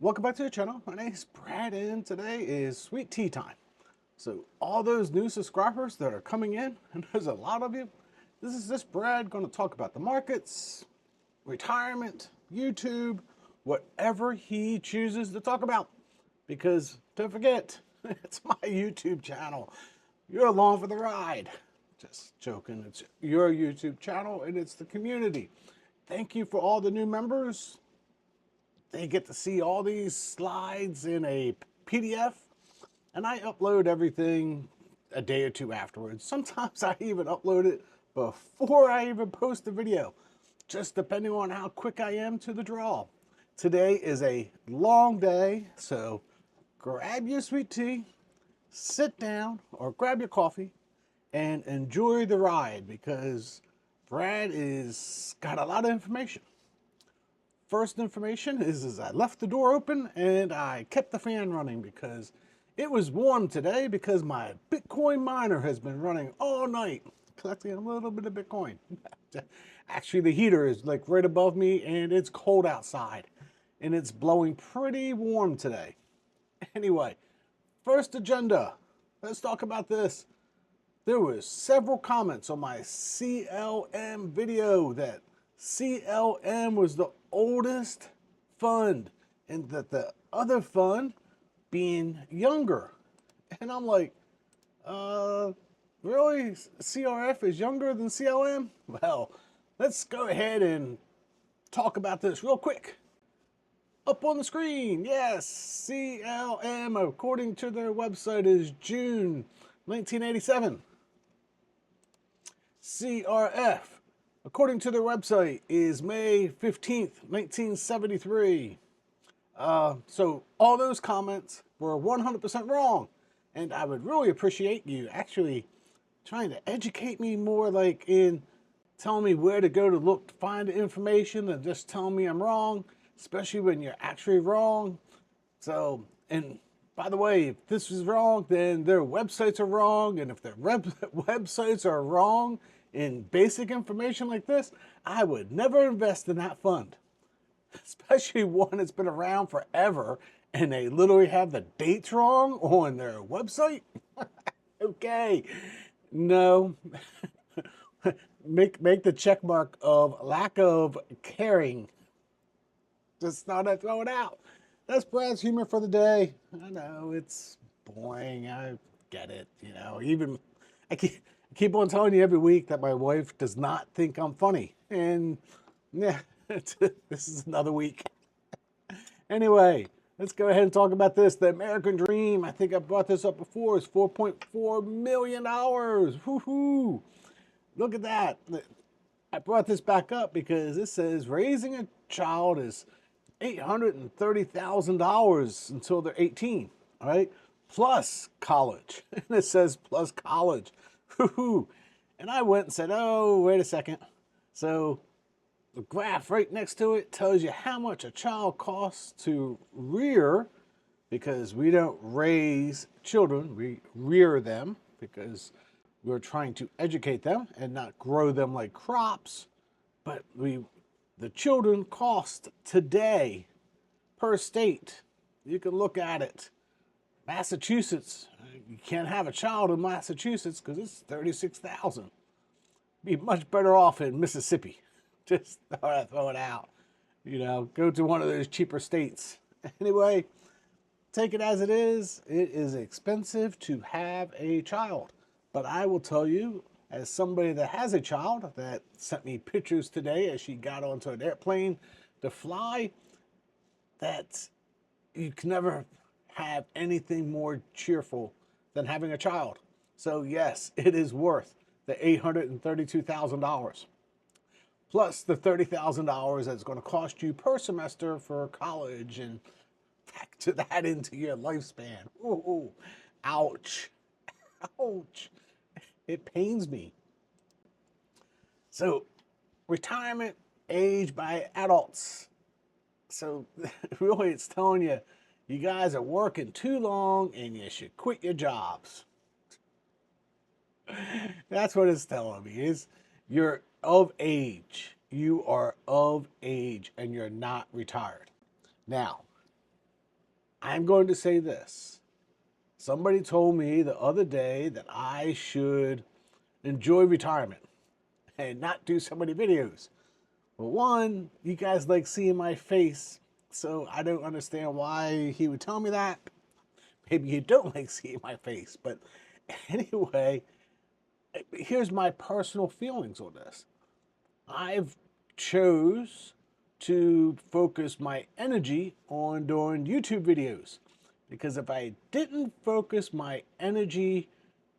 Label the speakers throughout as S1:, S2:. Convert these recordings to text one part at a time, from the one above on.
S1: Welcome back to the channel. My name is Brad and today is sweet tea time. So all those new subscribers that are coming in, and there's a lot of you, this is just Brad going to talk about the markets, retirement, YouTube, whatever he chooses to talk about. Because don't forget, it's my YouTube channel. You're along for the ride. Just joking. It's your YouTube channel and it's the community. Thank you for all the new members. They get to see all these slides in a PDF, and I upload everything a day or two afterwards. Sometimes I even upload it before I even post the video, just depending on how quick I am to the draw. Today is a long day, so grab your sweet tea, sit down, or grab your coffee, and enjoy the ride because Brad is got a lot of information. First information is I left the door open and I kept the fan running because it was warm today because my Bitcoin miner has been running all night collecting a little bit of Bitcoin. Actually, the heater is like right above me and it's cold outside and it's blowing pretty warm today. Anyway, first agenda. Let's talk about this. There was several comments on my CLM video that CLM was the oldest fund and that the other fund being younger. And I'm like, really? CRF is younger than CLM? Well, let's go ahead and talk about this real quick. Up on the screen, yes, CLM, according to their website, is June 1987. CRF, according to their website, is May 15th, 1973. So all those comments were 100% wrong. And I would really appreciate you actually trying to educate me more, like in telling me where to go to look to find the information and just telling me I'm wrong, especially when you're actually wrong. So, and by the way, if this is wrong, then their websites are wrong. And if their websites are wrong in basic information like this, I would never invest in that fund. Especially one that's been around forever and they literally have the dates wrong on their website. Okay, no. make the check mark of lack of caring. Just thought I'd throw it out. That's Brad's humor for the day. I know it's boring. I get it. You know, even I keep on telling you every week that my wife does not think I'm funny, and yeah, this is another week. Anyway, let's go ahead and talk about this. The American Dream, I think I brought this up before, is $4.4 million. Woohoo! Look at that. I brought this back up because it says raising a child is $830,000 until they're 18, all right? Plus college. And it says plus college. Woohoo! And I went and said, oh, wait a second. So the graph right next to it tells you how much a child costs to rear, because we don't raise children, we rear them because we're trying to educate them and not grow them like crops. But the children cost today per state. You can look at it. Massachusetts, you can't have a child in Massachusetts because it's 36,000. Be much better off in Mississippi. Just throw it out. You know, go to one of those cheaper states. Anyway, take it as it is. It is expensive to have a child. But I will tell you, as somebody that has a child that sent me pictures today as she got onto an airplane to fly, that you can never have anything more cheerful than having a child. So yes, it is worth the $832,000. Plus the $30,000 that's going to cost you per semester for college, and factor that into your lifespan. Ooh, ouch, ouch. It pains me. So, retirement age by adults. So, really, it's telling you, you guys are working too long and you should quit your jobs. That's what it's telling me, is you're of age. You are of age and you're not retired. Now, I'm going to say this. Somebody told me the other day that I should enjoy retirement and not do so many videos. Well, one, you guys like seeing my face, so I don't understand why he would tell me that. Maybe you don't like seeing my face, but anyway, here's my personal feelings on this. I've chose to focus my energy on doing YouTube videos, because if I didn't focus my energy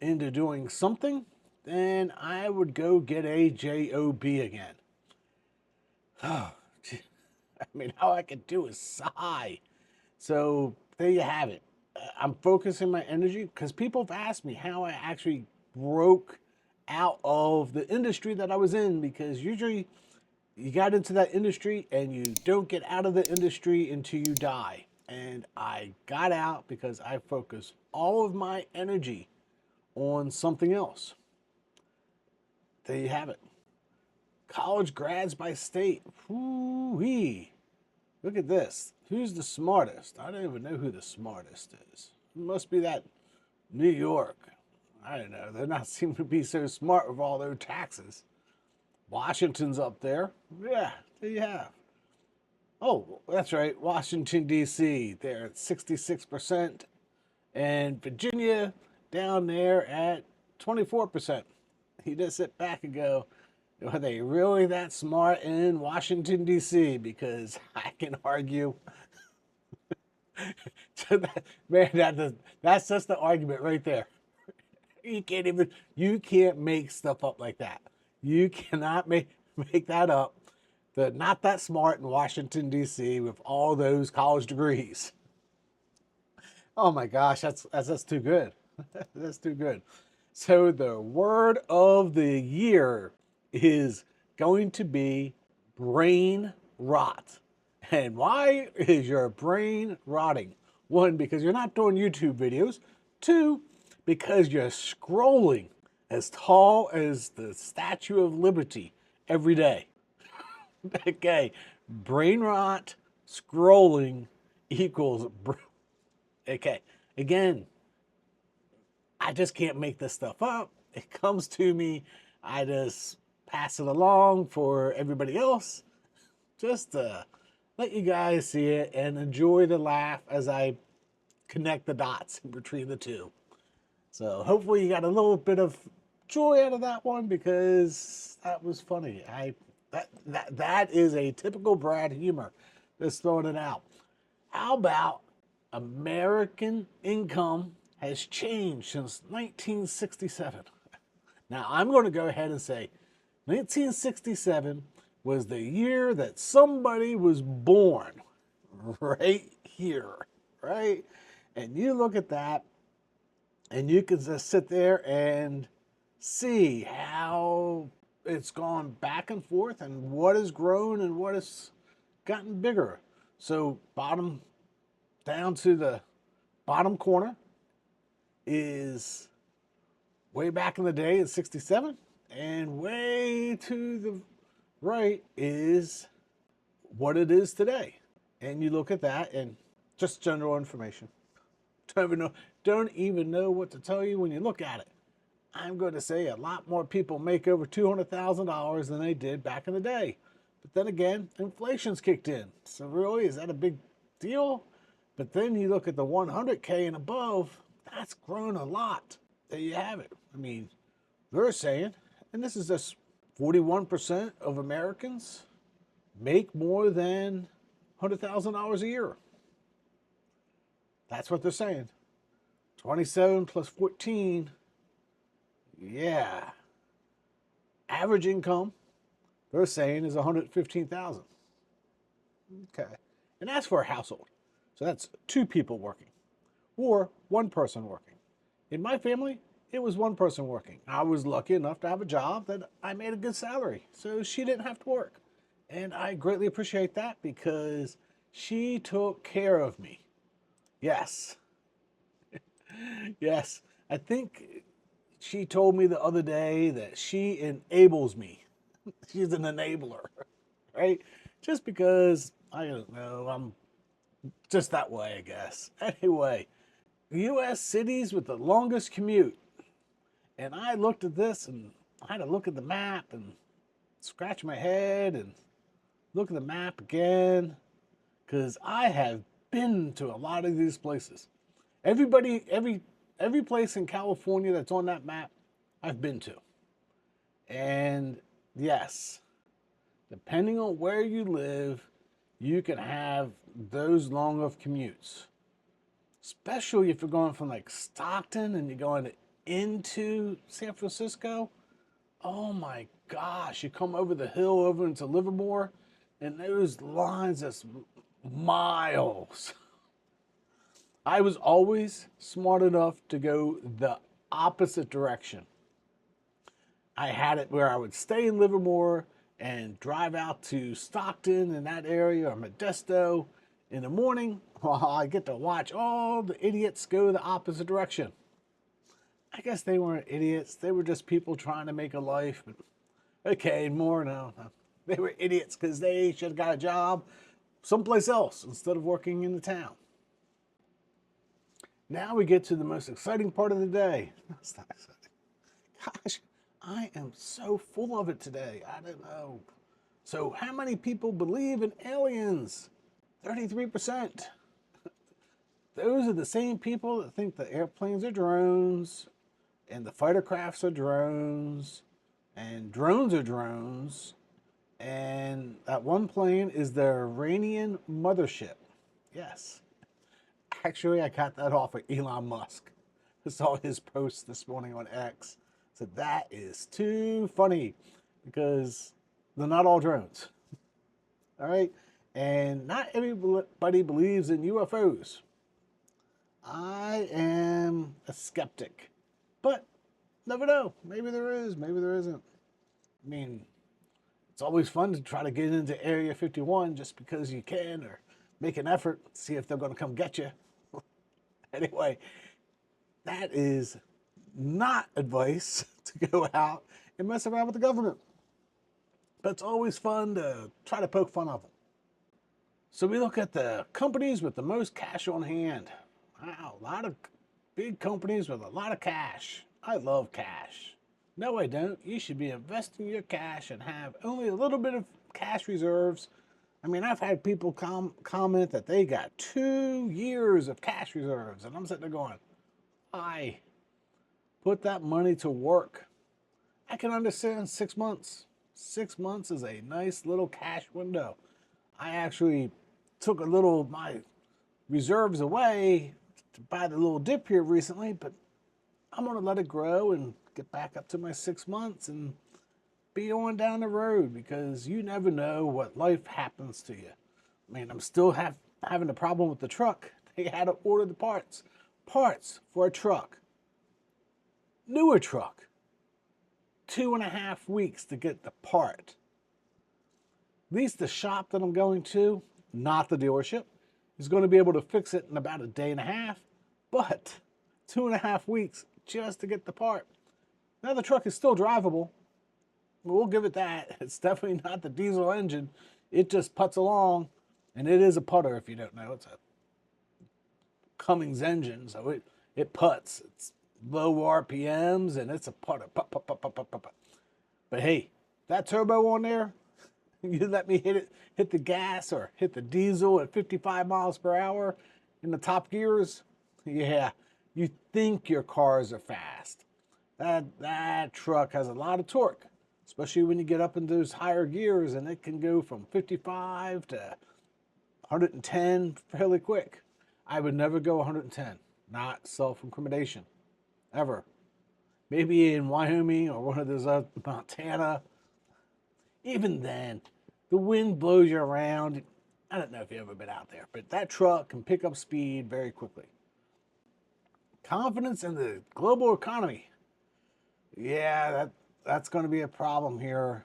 S1: into doing something, then I would go get a job again. Oh, I mean, all I can do is sigh. So there you have it. I'm focusing my energy because people have asked me how I actually broke out of the industry that I was in, because usually you got into that industry and you don't get out of the industry until you die. And I got out because I focused all of my energy on something else. There you have it. College grads by state. Whoo-wee. Look at this. Who's the smartest? I don't even know who the smartest is. It must be that New York. I don't know. They're not seeming to be so smart with all their taxes. Washington's up there. Yeah, there you have. Oh, that's right. Washington, D.C. They're at 66%. And Virginia down there at 24%. You just sit back and go, are they really that smart in Washington, D.C.? Because I can argue. Man, that's just the argument right there. You can't make stuff up like that. You cannot make that up. They're not that smart in Washington, D.C. with all those college degrees. Oh my gosh, that's too good. That's too good. So the word of the year is going to be brain rot. And why is your brain rotting? One, because you're not doing YouTube videos. Two, because you're scrolling as tall as the Statue of Liberty every day. Okay, brain rot, scrolling equals. Okay, again, I just can't make this stuff up. It comes to me. I just pass it along for everybody else, just to let you guys see it and enjoy the laugh as I connect the dots between the two. So hopefully you got a little bit of joy out of that one, because that was funny. That is a typical Brad humor. Just throwing it out. How about American income has changed since 1967? Now, I'm going to go ahead and say 1967 was the year that somebody was born right here, right? And you look at that, and you can just sit there and see how it's gone back and forth and what has grown and what has gotten bigger. So bottom down to the bottom corner is way back in the day in 67, and way to the right is what it is today. And you look at that, and just general information. Don't even know what to tell you when you look at it. I'm going to say a lot more people make over $200,000 than they did back in the day. But then again, inflation's kicked in. So really, is that a big deal? But then you look at the 100K and above, that's grown a lot. There you have it. I mean, they're saying, and this is just 41% of Americans make more than $100,000 a year. That's what they're saying. 27 plus 14, yeah. Average income, they're saying, is 115,000. Okay. And that's for a household. So that's two people working, or one person working. In my family, it was one person working. I was lucky enough to have a job that I made a good salary, so she didn't have to work. And I greatly appreciate that, because she took care of me. Yes. Yes. I think she told me the other day that she enables me. She's an enabler, right? Just because, I don't know, I'm Just that way, I guess. Anyway, U.S. cities with the longest commute. And I looked at this and I had to look at the map and scratch my head and look at the map again because I have been to a lot of these places. Every place in California that's on that map, I've been to. And yes, depending on where you live, you can have those long of commutes. Especially if you're going from like Stockton and you're going into San Francisco. Oh my gosh, you come over the hill over into Livermore, and those lines that's miles. I was always smart enough to go the opposite direction. I had it where I would stay in Livermore and drive out to Stockton in that area or Modesto in the morning while I get to watch all the idiots go the opposite direction. I guess they weren't idiots. They were just people trying to make a life. But okay, more no. They were idiots because they should have got a job someplace else instead of working in the town. Now we get to the most exciting part of the day. That's not exciting. Gosh, I am so full of it today. I don't know. So how many people believe in aliens? 33%. Those are the same people that think the airplanes are drones, and the fighter crafts are drones, and drones are drones, and that one plane is the Iranian mothership. Yes. Actually, I got that off of Elon Musk. I saw his post this morning on X. So that is too funny because they're not all drones. All right? And not everybody believes in UFOs. I am a skeptic. But never know. Maybe there is, maybe there isn't. I mean, it's always fun to try to get into Area 51 just because you can, or make an effort, see if they're going to come get you. Anyway, that is not advice to go out and mess around with the government. But it's always fun to try to poke fun of them. So we look at the companies with the most cash on hand. Wow, a lot of big companies with a lot of cash. I love cash. No, I don't. You should be investing your cash and have only a little bit of cash reserves. I mean, I've had people comment that they got 2 years of cash reserves, and I'm sitting there going, why? Put that money to work. I can understand 6 months. 6 months is a nice little cash window. I actually took a little of my reserves away to buy the little dip here recently, but I'm going to let it grow and get back up to my 6 months and be on down the road because you never know what life happens to you. I mean, I'm still having a problem with the truck. They had to order the parts. Parts for a truck. Newer truck. 2.5 weeks to get the part. At least the shop that I'm going to, not the dealership, is going to be able to fix it in about a day and a half, but 2.5 weeks just to get the part. Now the truck is still drivable. We'll give it that. It's definitely not the diesel engine. It just puts along, and it is a putter if you don't know. It's a Cummins engine, so it puts. It's low RPMs, and it's a putter. Put, put, put, put, put, put. But hey, that turbo on there, you let me hit the gas or hit the diesel at 55 miles per hour in the top gears, yeah, you think your cars are fast. That truck has a lot of torque, especially when you get up into those higher gears, and it can go from 55 to 110 fairly quick. I would never go 110, not self-incrimination, ever. Maybe in Wyoming or one of those other, Montana. Even then, the wind blows you around. I don't know if you've ever been out there, but that truck can pick up speed very quickly. Confidence in the global economy. Yeah, that's going to be a problem here.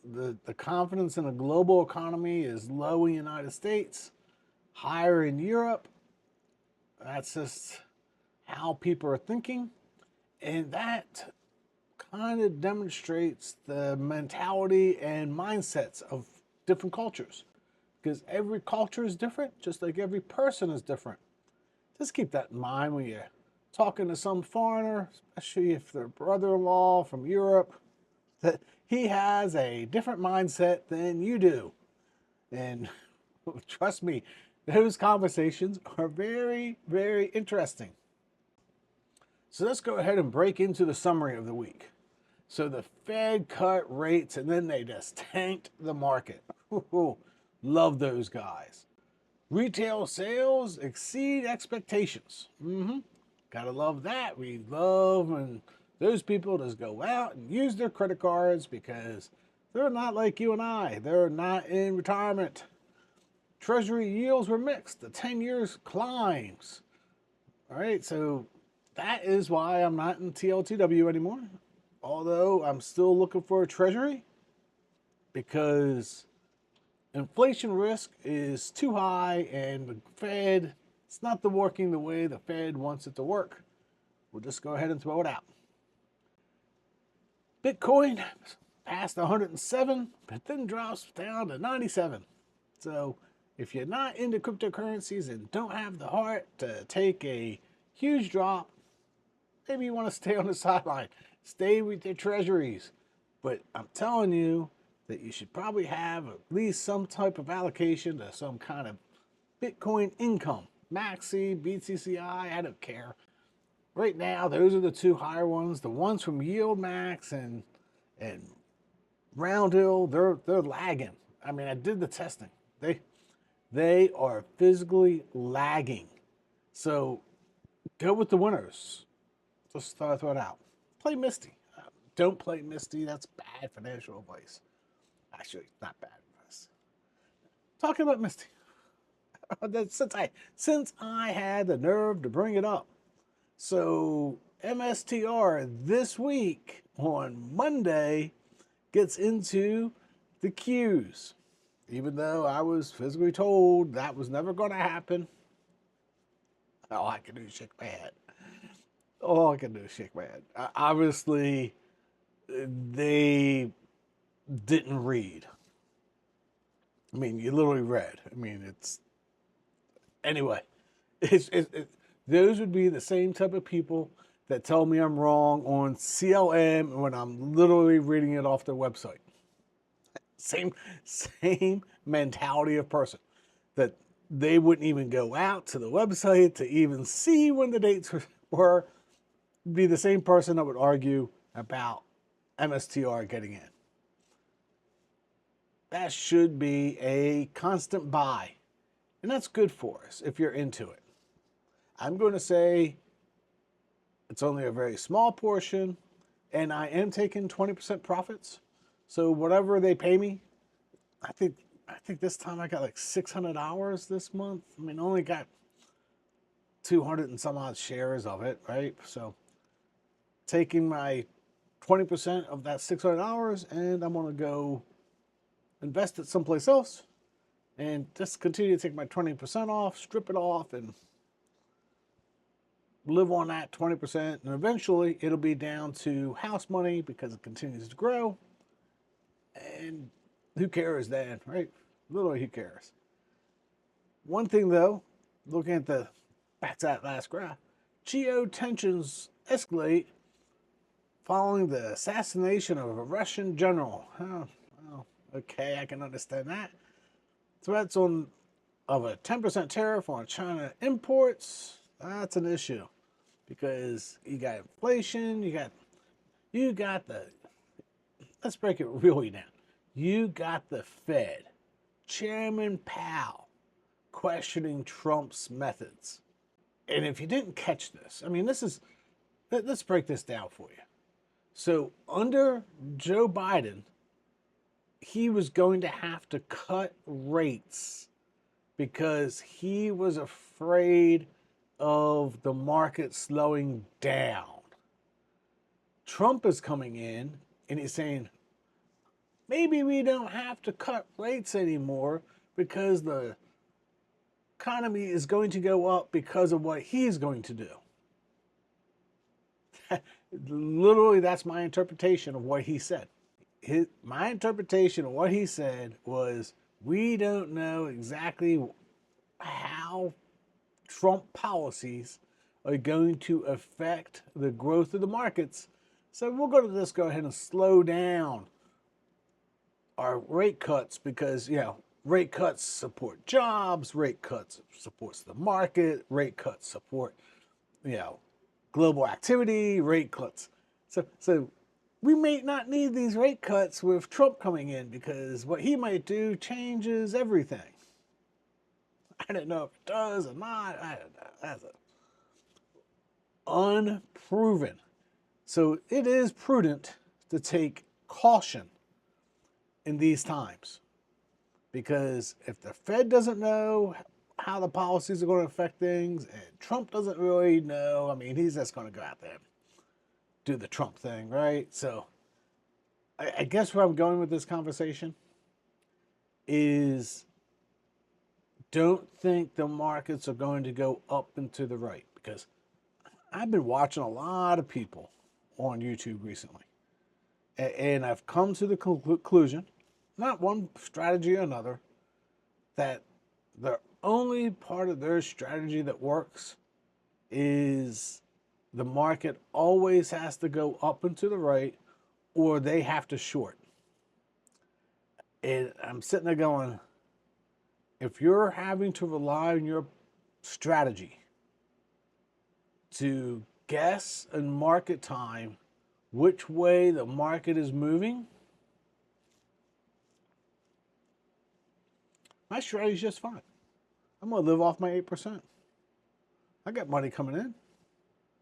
S1: The confidence in the global economy is low in the United States, higher in Europe. That's just how people are thinking. And that kind of demonstrates the mentality and mindsets of different cultures. because every culture is different, just like every person is different. Just keep that in mind when you're talking to some foreigner, especially if they're brother-in-law from Europe, that he has a different mindset than you do. And trust me, those conversations are very, very interesting. So let's go ahead and break into the summary of the week. So the Fed cut rates and then they just tanked the market. Love those guys. Retail sales exceed expectations. Gotta love that. We love when those people just go out and use their credit cards because they're not like you and I. They're not in retirement. Treasury yields were mixed. The 10 years climbs. All right, so that is why I'm not in TLTW anymore. Although I'm still looking for a treasury because inflation risk is too high and the Fed, it's not working the way the Fed wants it to work. We'll just go ahead and throw it out. Bitcoin passed 107, but then drops down to 97. So if you're not into cryptocurrencies and don't have the heart to take a huge drop, maybe you want to stay on the sideline. Stay with your treasuries. But I'm telling you that you should probably have at least some type of allocation to some kind of Bitcoin income. Maxi, BTCI, I don't care. Right now, those are the two higher ones. The ones from YieldMax and Roundhill, they're lagging. I mean, I did the testing. They are physically lagging. So go with the winners. Just throw it out. Play Misty. Don't play Misty. That's bad financial advice. Actually, not bad advice. Talking about Misty. Since I had the nerve to bring it up. So MSTR this week on Monday gets into the Qs. Even though I was physically told that was never going to happen. All I can do is shake my head. All I can do is shake my head. Obviously, they didn't read. I mean, you literally read. I mean, it's... Anyway, those would be the same type of people that tell me I'm wrong on CLM when I'm literally reading it off their website. Same mentality of person that they wouldn't even go out to the website to even see when the dates were. Be the same person that would argue about MSTR getting in. That should be a constant buy, and that's good for us if you're into it. I'm going to say it's only a very small portion, and I am taking 20% profits. So whatever they pay me, I think this time I got like $600 this month. I mean, I only got 200 and some odd shares of it, right? So taking my 20% of that $600 and I'm going to go invest it someplace else and just continue to take my 20% off, strip it off, and live on that 20%. And eventually it'll be down to house money because it continues to grow. And who cares then, right? Literally, who cares? One thing though, looking at back to that last graph, geo tensions escalate following the assassination of a Russian general. Oh, well, okay, I can understand that. Threats of a 10% tariff on China imports, that's an issue. Because you got inflation, you got the, let's break it really down. You got the Fed, Chairman Powell, questioning Trump's methods. And if you didn't catch this, I mean, let's break this down for you. So under Joe Biden, he was going to have to cut rates because he was afraid of the market slowing down. Trump is coming in and he's saying, maybe we don't have to cut rates anymore because the economy is going to go up because of what he's going to do. Literally, that's my interpretation of what he said. My interpretation of what he said was, We don't know exactly how Trump policies are going to affect the growth of the markets. So we're going to just go ahead and slow down our rate cuts because, rate cuts support jobs, rate cuts supports the market, rate cuts support, global activity, rate cuts. So we may not need these rate cuts with Trump coming in because what he might do changes everything. I don't know if it does or not. I don't know. That's unproven. So it is prudent to take caution in these times because if the Fed doesn't know how the policies are going to affect things and Trump doesn't really know, I mean, he's just going to go out there and do the Trump thing, right? So I guess where I'm going with this conversation is don't think the markets are going to go up and to the right because I've been watching a lot of people on YouTube recently. And I've come to the conclusion, not one strategy or another, that the only part of their strategy that works is the market always has to go up and to the right or they have to short. And I'm sitting there going, if you're having to rely on your strategy to guess in market time which way the market is moving, my strategy is just fine. I'm going to live off my 8%. I got money coming in.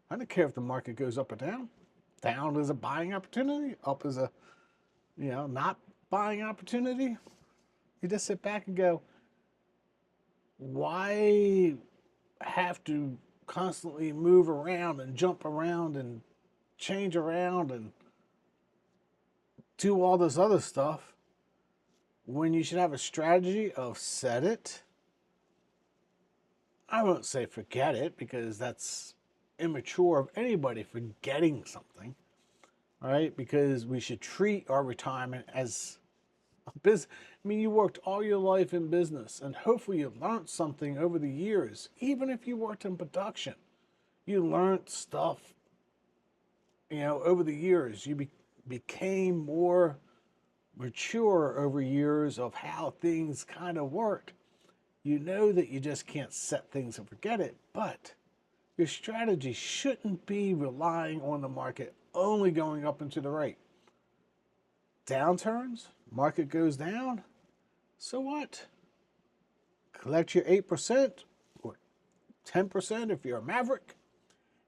S1: I don't care if the market goes up or down. Down is a buying opportunity. Up is a, not buying opportunity. You just sit back and go, why have to constantly move around and jump around and change around and do all this other stuff when you should have a strategy of set it? I won't say forget it because that's immature of anybody forgetting something, right? Because we should treat our retirement as a business. I mean, you worked all your life in business and hopefully you learned something over the years. Even if you worked in production, you learned stuff, over the years. You became more mature over years of how things kind of worked. You know that you just can't set things and forget it, but your strategy shouldn't be relying on the market only going up and to the right. Downturns, market goes down, so what? Collect your 8% or 10% if you're a maverick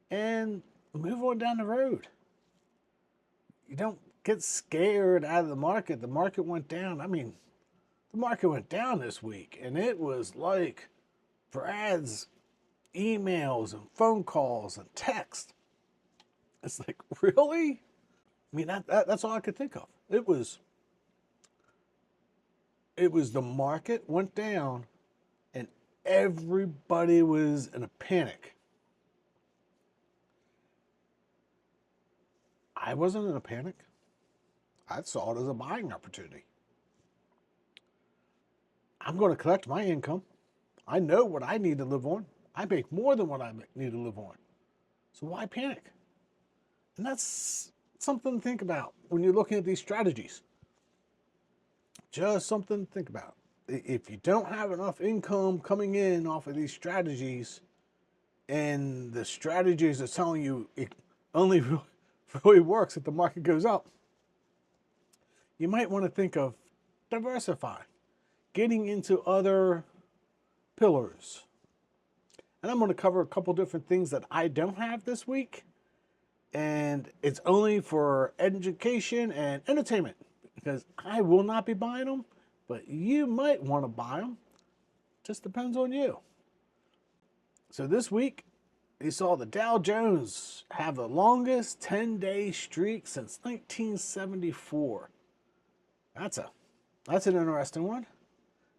S1: and move on down the road. You don't get scared out of the market. The market went down. I mean, the market went down this week, and it was like Brad's emails and phone calls and text. It's like, really? I mean, that's all I could think of. It was the market went down, and everybody was in a panic. I wasn't in a panic. I saw it as a buying opportunity. I'm going to collect my income. I know what I need to live on. I make more than what I need to live on. So why panic? And that's something to think about when you're looking at these strategies. Just something to think about. If you don't have enough income coming in off of these strategies, and the strategies are telling you it only really works if the market goes up, you might want to think of diversifying, getting into other pillars. And I'm going to cover a couple different things that I don't have this week. And it's only for education and entertainment because I will not be buying them, but you might want to buy them. Just depends on you. So this week, you saw the Dow Jones have the longest 10-day streak since 1974. That's an interesting one.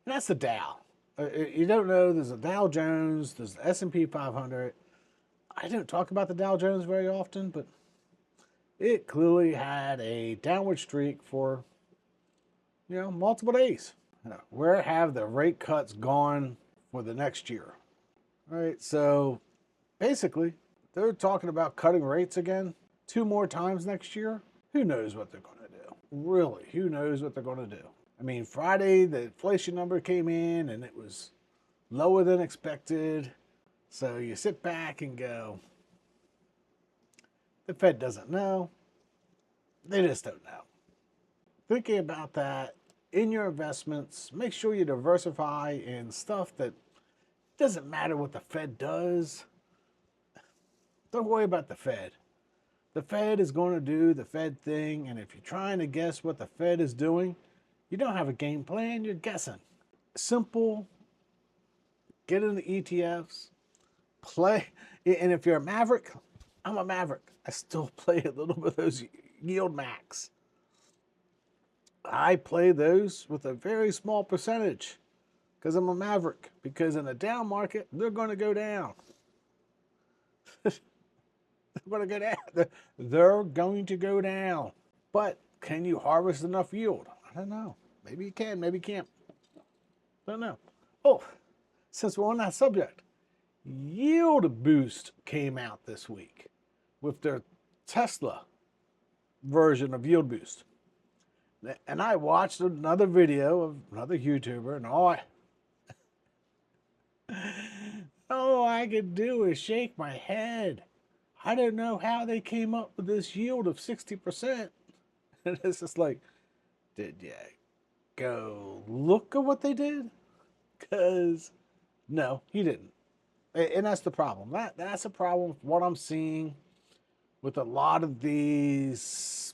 S1: And that's the Dow. You don't know, there's a Dow Jones, there's the S&P 500. I don't talk about the Dow Jones very often, but it clearly had a downward streak for, multiple days. Where have the rate cuts gone for the next year? All right, so basically, they're talking about cutting rates again 2 more times next year. Who knows what they're going to do? Really, who knows what they're going to do? I mean, Friday, the inflation number came in and it was lower than expected. So you sit back and go, the Fed doesn't know. They just don't know. Thinking about that in your investments, make sure you diversify in stuff that doesn't matter what the Fed does. Don't worry about the Fed. The Fed is going to do the Fed thing, and if you're trying to guess what the Fed is doing, you don't have a game plan, you're guessing. Simple, get into ETFs, play, and if you're a maverick, I'm a maverick. I still play a little bit of those yield max. I play those with a very small percentage because I'm a maverick, because in a down market, they're going to go down. They're going to go down. They're going to go down. But can you harvest enough yield? I don't know. Maybe you can, maybe you can't. Don't know. Oh, since we're on that subject, Yield Boost came out this week with their Tesla version of Yield Boost. And I watched another video of another YouTuber, and all I could do is shake my head. I don't know how they came up with this yield of 60%. And it's just like, did you go look at what they did? Because, no, you didn't. And that's the problem. That's a problem with what I'm seeing with a lot of these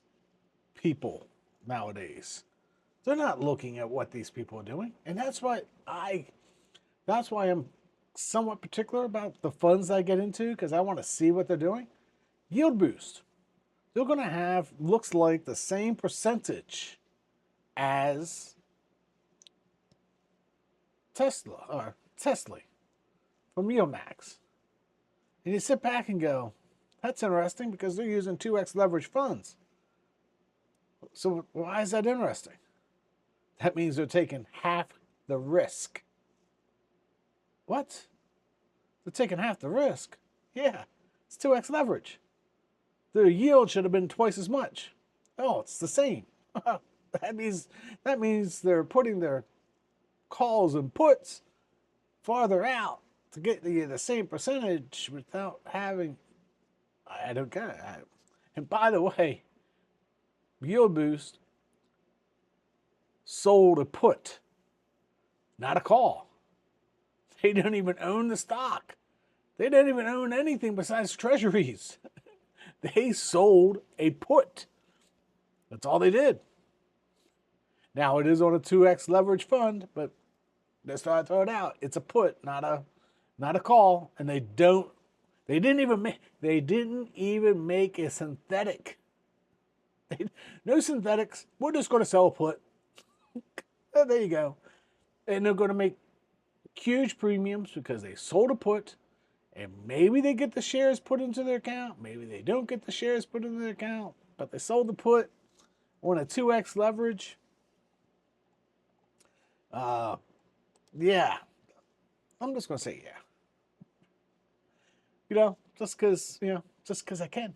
S1: people nowadays. They're not looking at what these people are doing. And that's why I'm somewhat particular about the funds I get into, because I want to see what they're doing. Yield Boost. They're going to have, looks like, the same percentage as Tesla from YieldMax. And you sit back and go, that's interesting, because they're using 2x leverage funds. So why is that interesting? That means they're taking half the risk. What? They're taking half the risk? Yeah, it's 2x leverage. Their yield should have been twice as much. Oh, it's the same. That means they're putting their calls and puts farther out to get the same percentage without having. I don't get it. And by the way, Yield Boost sold a put, not a call. They don't even own the stock. They don't even own anything besides treasuries. They sold a put. That's all they did. Now it is on a 2x leverage fund, but that's why I throw it out. It's a put, not a call, and they didn't even make a synthetic. No synthetics. We're just going to sell a put. There you go. And they're going to make huge premiums because they sold a put, and maybe they get the shares put into their account. Maybe they don't get the shares put into their account, but they sold the put on a 2x leverage. Yeah. I'm just going to say yeah. Just because I can.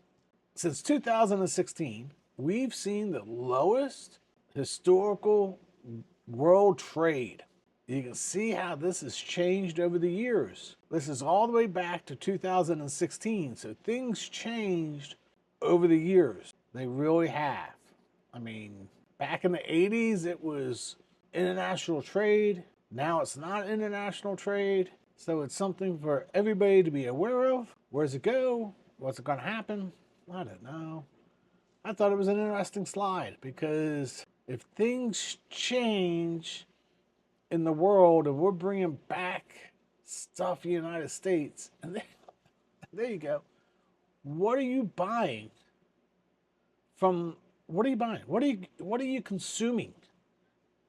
S1: Since 2016, we've seen the lowest historical world trade. You can see how this has changed over the years. This is all the way back to 2016. So things changed over the years. They really have. I mean, back in the 80s, it was international trade. Now it's not international trade. So it's something for everybody to be aware of. Where's it go? What's it going to happen? I don't know. I thought it was an interesting slide, because if things change in the world and we're bringing back stuff in the United States, and there you go. What are you buying from? What are you buying? What are you consuming?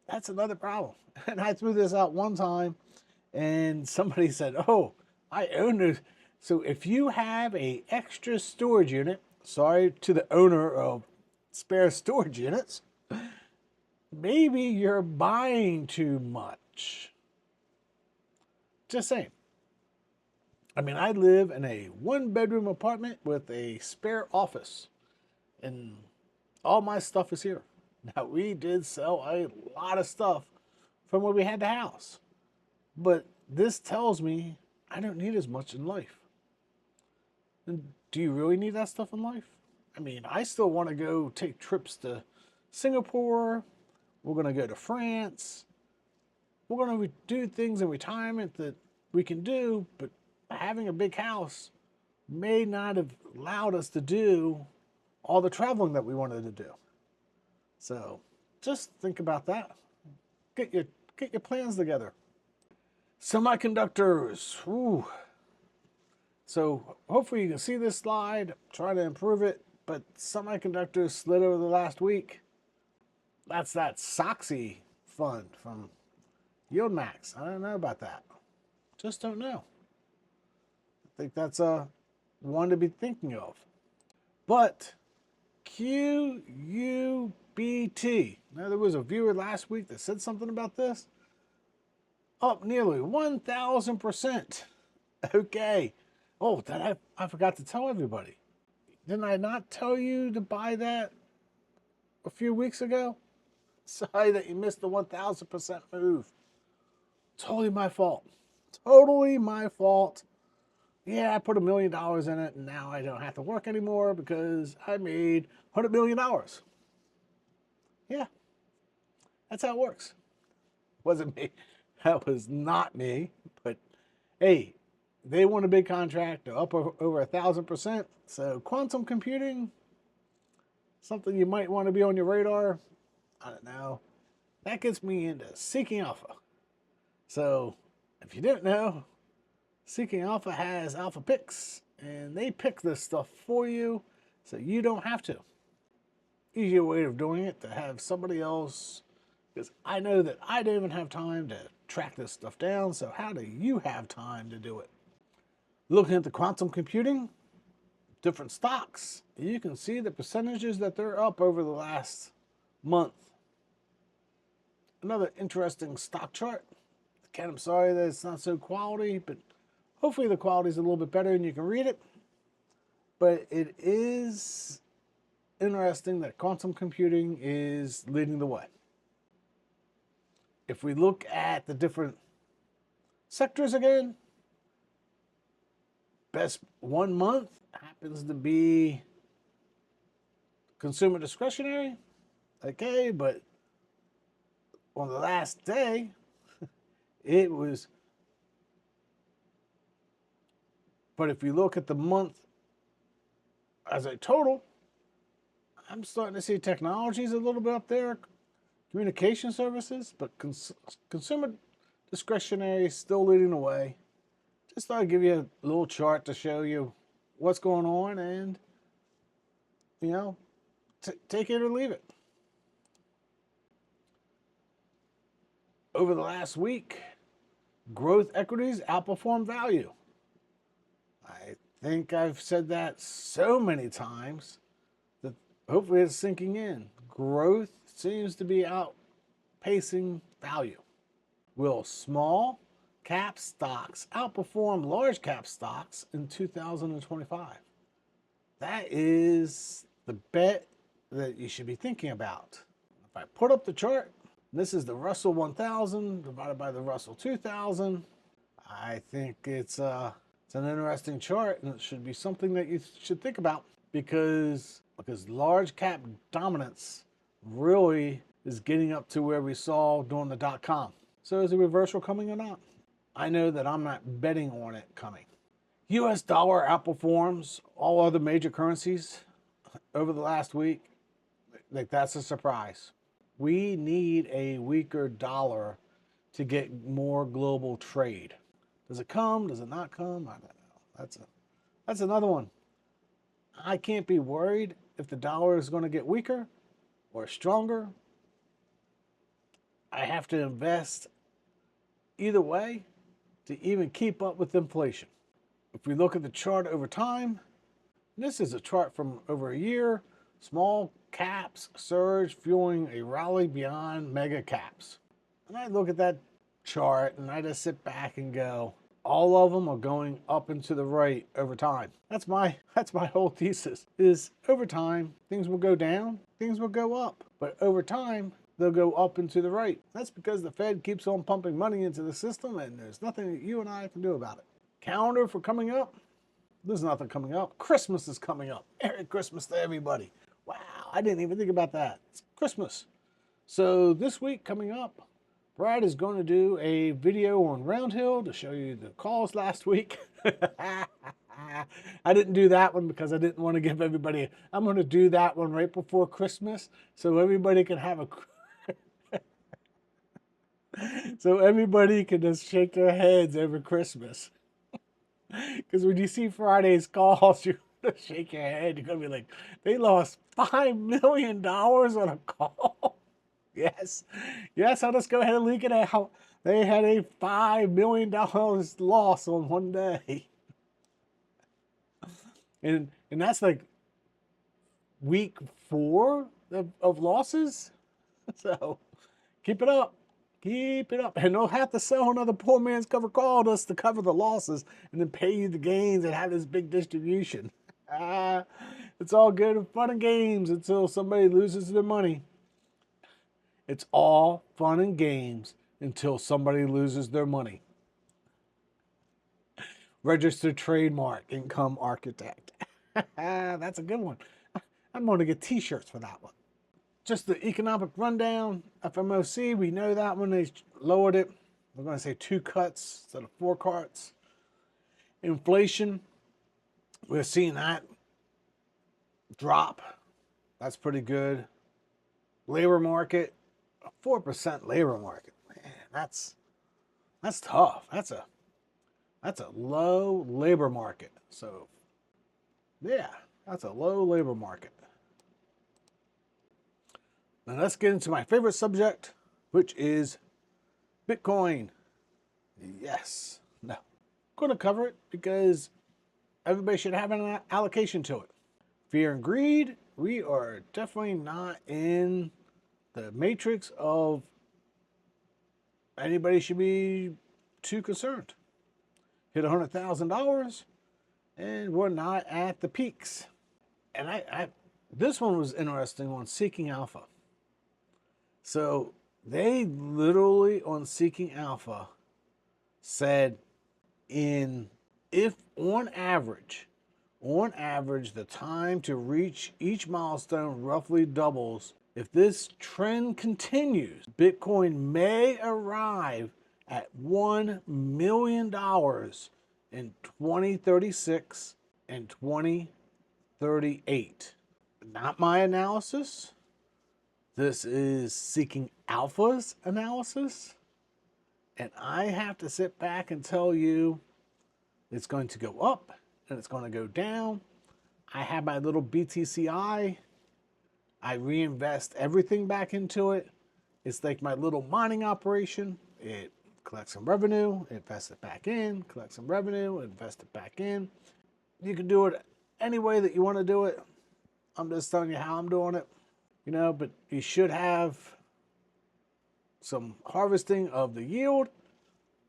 S1: That's another problem. And I threw this out one time, and somebody said, "Oh, I own this." So if you have a extra storage unit, sorry to the owner of spare storage units, maybe you're buying too much. Just saying. I mean, I live in a 1-bedroom apartment with a spare office, and all my stuff is here. Now, we did sell a lot of stuff from when we had the house, but this tells me I don't need as much in life. And do you really need that stuff in life? I mean, I still want to go take trips to Singapore. We're going to go to France. We're going to do things in retirement that we can do, but having a big house may not have allowed us to do all the traveling that we wanted to do. So just think about that. Get your plans together. Semiconductors. Ooh. So hopefully you can see this slide. Try to improve it, but semiconductors slid over the last week. That's that SOXY fund from YieldMax. I don't know about that. Just don't know. I think that's one to be thinking of. But QUBT. Now, there was a viewer last week that said something about this. Up nearly 1,000%. Okay. Oh, I forgot to tell everybody. Didn't I not tell you to buy that a few weeks ago? Sorry that you missed the 1,000% move. Totally my fault. Totally my fault. Yeah, I put $1 million in it, and now I don't have to work anymore because I made $100 million. Yeah, that's how it works. Wasn't me. That was not me. But hey, they won a big contract. They're up over 1,000%. So quantum computing, something you might want to be on your radar. I don't know. That gets me into Seeking Alpha. So if you didn't know, Seeking Alpha has Alpha Picks, and they pick this stuff for you so you don't have to. Easier way of doing it to have somebody else, because I know that I don't even have time to track this stuff down, so how do you have time to do it? Looking at the quantum computing, different stocks, you can see the percentages that they're up over the last month. Another interesting stock chart. Again, I'm sorry that it's not so quality, but hopefully the quality is a little bit better and you can read it. But it is interesting that quantum computing is leading the way. If we look at the different sectors again, best 1 month happens to be consumer discretionary. Okay, but on the last day, it was. But if you look at the month as a total, I'm starting to see technologies a little bit up there, communication services, but consumer discretionary is still leading the way. Just thought I'd give you a little chart to show you what's going on and, you know, take it or leave it. Over the last week, growth equities outperform value. I think I've said that so many times that hopefully it's sinking in. Growth seems to be outpacing value. Will small cap stocks outperform large cap stocks in 2025? That is the bet that you should be thinking about. If I put up the chart, this is the Russell 1000 divided by the Russell 2000. I think it's an interesting chart, and it should be something that you should think about because large cap dominance really is getting up to where we saw during the .com. So is a reversal coming or not? I know that I'm not betting on it coming. US dollar outperforms all other major currencies over the last week. Like, that's a surprise. We need a weaker dollar to get more global trade. Does it come? Does it not come? I don't know. That's another one. I can't be worried if the dollar is going to get weaker or stronger. I have to invest either way to even keep up with inflation. If we look at the chart over time, this is a chart from over a year. Small caps surge fueling a rally beyond mega caps. And I look at that chart and I just sit back and go, all of them are going up and to the right over time. That's my whole thesis is over time, things will go down, things will go up. But over time, they'll go up and to the right. That's because the Fed keeps on pumping money into the system and there's nothing that you and I can do about it. Calendar for coming up? There's nothing coming up. Christmas is coming up. Merry Christmas to everybody. Wow, I didn't even think about that. It's Christmas. So this week coming up, Brad is going to do a video on Roundhill to show you the calls last week. I didn't do that one because I didn't want to give everybody, I'm going to do that one right before Christmas so everybody can have a, so everybody can just shake their heads over Christmas. Because when you see Friday's calls, you're going to shake your head. You're going to be like, they lost $5 million on a call. Yes, I'll just go ahead and leak it out. They had a $5 million loss on one day. And that's like week 4 of losses. So keep it up. Keep it up. And they'll have to sell another poor man's cover call just to cover the losses and then pay you the gains and have this big distribution. It's all good and fun and games until somebody loses their money. It's all fun and games until somebody loses their money. Registered trademark, income architect. That's a good one. I'm going to get t-shirts for that one. Just the economic rundown. FOMC, we know that one. They lowered it. We're going to say 2 cuts instead of 4 cuts. Inflation, we're seeing that drop. That's pretty good. Labor market, a 4% labor market. Man, that's tough. That's a low labor market. So, yeah, that's a low labor market. Now let's get into my favorite subject, which is Bitcoin. Yes. No. I'm going to cover it because everybody should have an allocation to it. Fear and greed, we are definitely not in the matrix of anybody should be too concerned. Hit $100,000 and we're not at the peaks. And this one was interesting on Seeking Alpha. So they literally on Seeking Alpha said if on average, the time to reach each milestone roughly doubles, if this trend continues, Bitcoin may arrive at $1 million in 2036 and 2038. Not my analysis. This is Seeking Alpha's analysis. And I have to sit back and tell you it's going to go up and it's going to go down. I have my little BTCI. I reinvest everything back into it. It's like my little mining operation. It collects some revenue, invest it back in, collect some revenue, invest it back in. You can do it any way that you want to do it. I'm just telling you how I'm doing it. You know, but you should have some harvesting of the yield.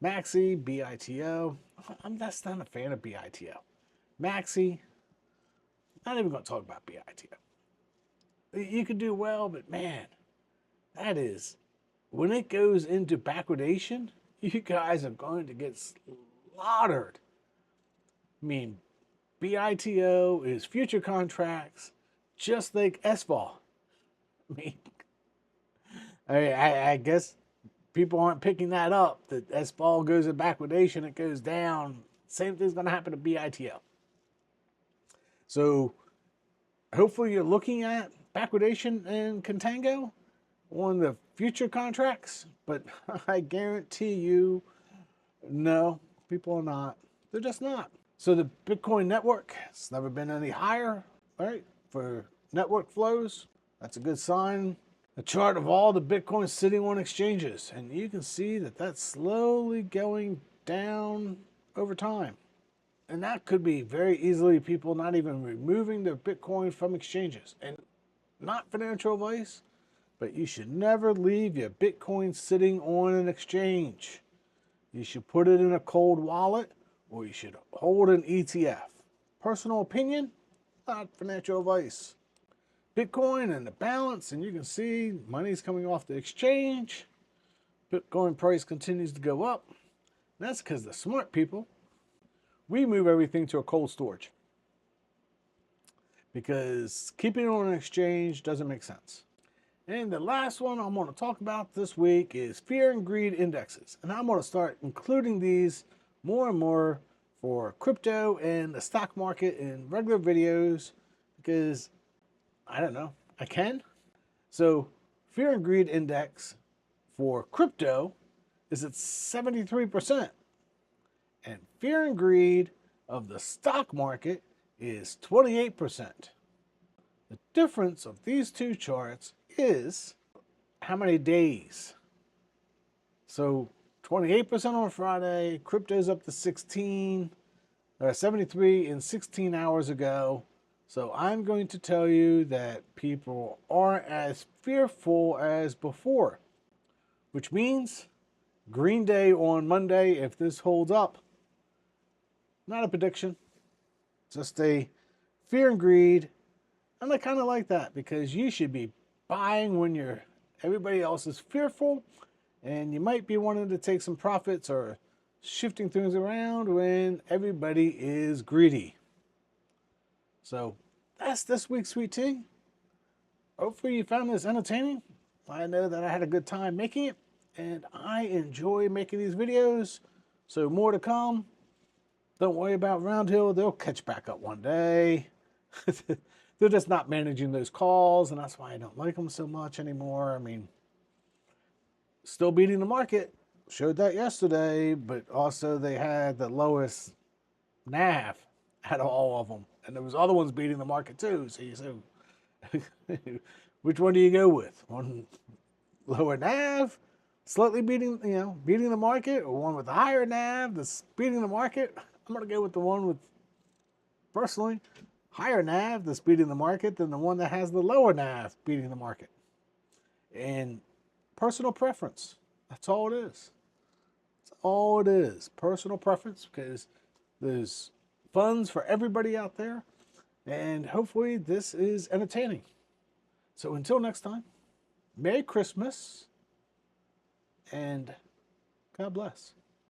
S1: Maxi, BITO. I'm just not a fan of BITO. Maxi, not even going to talk about BITO. You could do well, but man, that is, when it goes into backwardation, you guys are going to get slaughtered. I mean, BITO is future contracts, just like SVOL. I guess people aren't picking that up, that SVOL goes in backwardation, it goes down. Same thing's going to happen to BITO. So hopefully you're looking at backwardation and contango on the future contracts, but I guarantee you, no, people are not. They're just not. So the Bitcoin network, it's never been any higher, right? For network flows, that's a good sign. A chart of all the Bitcoin sitting on exchanges, and you can see that that's slowly going down over time. And that could be very easily people not even removing their Bitcoin from exchanges. And not financial advice, but you should never leave your Bitcoin sitting on an exchange. You should put it in a cold wallet or you should hold an ETF. Personal opinion, not financial advice. Bitcoin and the balance, and you can see money's coming off the exchange. Bitcoin price continues to go up. And that's because the smart people, we move everything to a cold storage. Because keeping it on an exchange doesn't make sense. And the last one I'm going to talk about this week is fear and greed indexes. And I'm going to start including these more and more for crypto and the stock market in regular videos because, I don't know, I can. So fear and greed index for crypto is at 73%. And fear and greed of the stock market is 28%. The difference of these two charts is how many days. So 28% on Friday, crypto's up to 73 in 16 hours ago. So I'm going to tell you that people aren't as fearful as before, which means Green Day on Monday, if this holds up. Not a prediction, just a fear and greed. And I kind of like that because you should be buying when everybody else is fearful, and you might be wanting to take some profits or shifting things around when everybody is greedy. So that's this week's Sweet Tea. Hopefully you found this entertaining. I know that I had a good time making it, and I enjoy making these videos. So more to come. Don't worry about Roundhill. They'll catch back up one day. They're just not managing those calls, and that's why I don't like them so much anymore. I mean, still beating the market. Showed that yesterday, but also they had the lowest NAV out of all of them. And there was other ones beating the market too. So which one do you go with? One lower NAV, slightly beating the market, or one with a higher NAV that's beating the market? I'm going to go with the one with, personally, higher NAV that's beating the market than the one that has the lower NAV beating the market. And personal preference. That's all it is. That's all it is. Personal preference, because there's funds for everybody out there. And hopefully this is entertaining. So until next time, Merry Christmas and God bless.